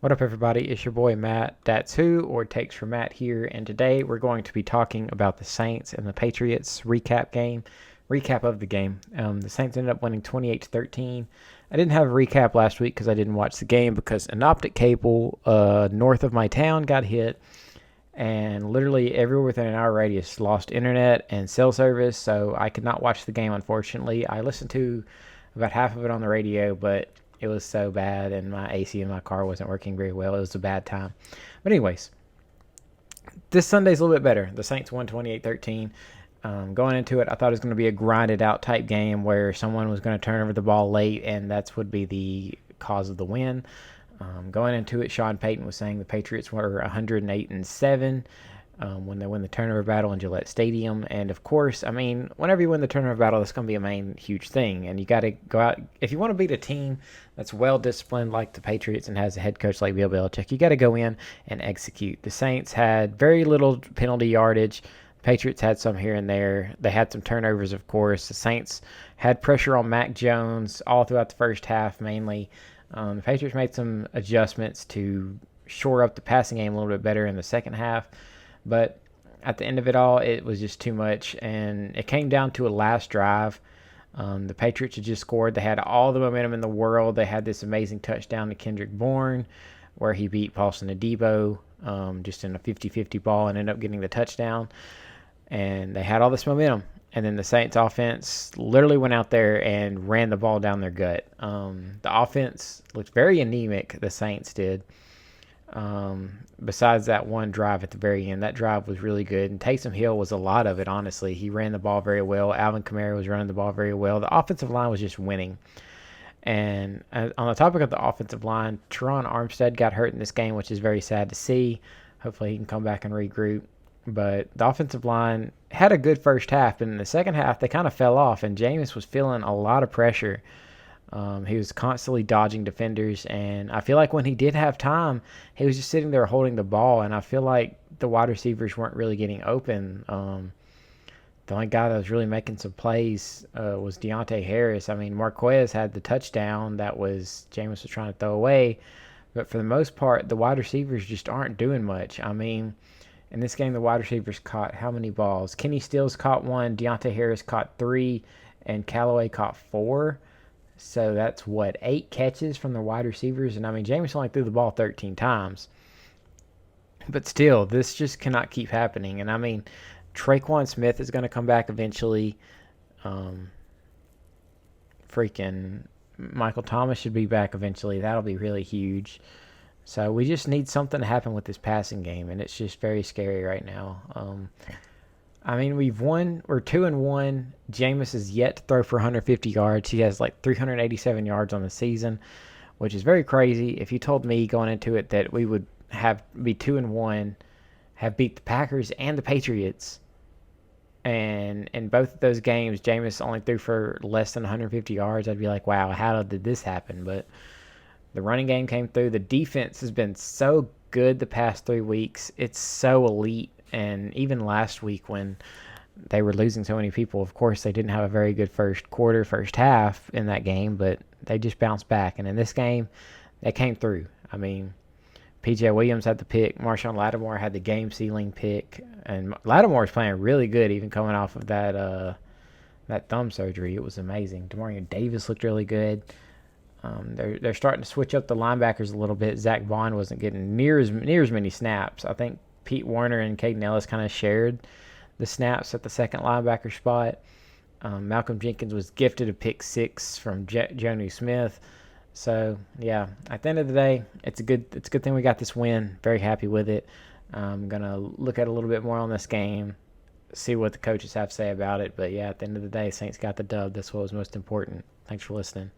What up, everybody? It's your boy Matt. That's who, or takes for Matt here. And today we're going to be talking about the Saints and the Patriots recap of the game. The Saints ended up winning 28-13. I didn't have a recap last week because I didn't watch the game because an optic cable north of my town got hit, and literally everywhere within an hour radius lost internet and cell service, so I could not watch the game, unfortunately. I listened to about half of it on the radio, but it was so bad, and my AC in my car wasn't working very well. It was a bad time. But anyways, this Sunday's a little bit better. The Saints won 28-13. Going into it, I thought it was going to be a grinded out type game where someone was going to turn over the ball late, and that would be the cause of the win. Going into it, Sean Payton was saying the Patriots were 108-7 when they win the turnover battle in Gillette Stadium. And of course, I mean, whenever you win the turnover battle, that's going to be a main huge thing. And you got to go out. If you want to beat a team that's well disciplined like the Patriots and has a head coach like Bill Belichick, you got to go in and execute. The Saints had very little penalty yardage. Patriots had some here and there. They had some turnovers, of course. The Saints had pressure on Mac Jones all throughout the first half, mainly. The Patriots made some adjustments to shore up the passing game a little bit better in the second half. But at the end of it all, it was just too much. And it came down to a last drive. The Patriots had just scored. They had all the momentum in the world. They had this amazing touchdown to Kendrick Bourne where he beat Paulson Adebo just in a 50-50 ball and ended up getting the touchdown. And they had all this momentum. And then the Saints offense literally went out there and ran the ball down their gut. The offense looked very anemic, the Saints did. Besides that one drive at the very end, that drive was really good. And Taysom Hill was a lot of it, honestly. He ran the ball very well. Alvin Kamara was running the ball very well. The offensive line was just winning. And on the topic of the offensive line, Teron Armstead got hurt in this game, which is very sad to see. Hopefully he can come back and regroup. But the offensive line had a good first half, but in the second half, they kind of fell off, and Jameis was feeling a lot of pressure. He was constantly dodging defenders, and I feel like when he did have time, he was just sitting there holding the ball, and I feel like the wide receivers weren't really getting open. The only guy that was really making some plays was Deontay Harris. I mean, Marquez had the touchdown that was Jameis was trying to throw away, but for the most part, the wide receivers just aren't doing much. I mean, in this game, the wide receivers caught how many balls? Kenny Stills caught one, Deontay Harris caught three, and Callaway caught four. So that's, 8 catches from the wide receivers? And, I mean, Jameis only threw the ball 13 times. But still, this just cannot keep happening. And, I mean, Traquan Smith is going to come back eventually. Freaking Michael Thomas should be back eventually. That'll be really huge. So we just need something to happen with this passing game, and it's just very scary right now. I mean, we're 2-1. Jameis is yet to throw for 150 yards. He has like 387 yards on the season, which is very crazy. If you told me going into it that we would be 2-1, have beat the Packers and the Patriots, and in both of those games, Jameis only threw for less than 150 yards, I'd be like, wow, how did this happen? But the running game came through. The defense has been so good the past 3 weeks. It's so elite. And even last week when they were losing so many people, of course, they didn't have a very good first half in that game, but they just bounced back. And in this game, they came through. I mean, P.J. Williams had the pick. Marshawn Lattimore had the game-sealing pick. And Lattimore is playing really good, even coming off of that thumb surgery. It was amazing. Demario Davis looked really good. They're starting to switch up the linebackers a little bit. Zach Vaughn wasn't getting near as many snaps. I think Pete Werner and Caden Ellis kind of shared the snaps at the second linebacker spot. Malcolm Jenkins was gifted a pick 6 from Jonnu Smith. So yeah, at the end of the day, it's a good thing we got this win. Very happy with it. I'm gonna look at a little bit more on this game, see what the coaches have to say about it. But yeah, at the end of the day, Saints got the dub. That's what was most important. Thanks for listening.